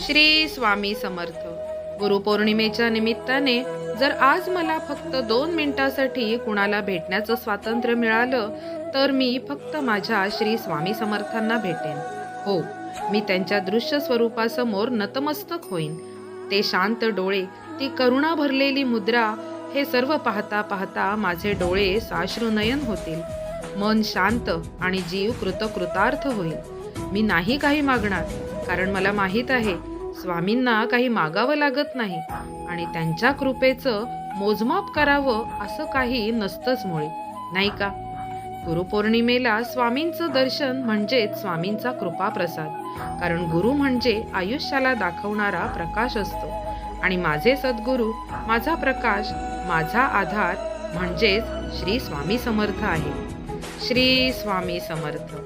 श्री स्वामी समर्थ. गुरुपौर्णिमेच्या निमित्ताने जर आज मला फक्त 2 मिनिटासाठी कुणाला भेटण्याचं स्वातंत्र्य मिळालं तर मी फक्त माझ्या श्री स्वामी समर्थांना भेटेन. हो, मी त्यांच्या दृश्य स्वरूपासमोर नतमस्तक होईन. ते शांत डोळे, ती करुणा भरलेली मुद्रा, हे सर्व पाहता पाहता माझे डोळे साश्रुनयन होतील. मन शांत आणि जीव कृतकृतार्थ होईल. मी नाही काही मागणार, कारण मला माहीत आहे स्वामींना काही मागावं लागत नाही आणि त्यांच्या कृपेचं मोजमाप करावं असं काही नसतंच मुळी, नाही का? गुरुपौर्णिमेला स्वामींचं दर्शन म्हणजेच स्वामींचा कृपाप्रसाद. कारण गुरु म्हणजे आयुष्याला दाखवणारा प्रकाश असतो आणि माझे सद्गुरू, माझा प्रकाश, माझा आधार म्हणजेच श्री स्वामी समर्थ आहे. श्री स्वामी समर्थ.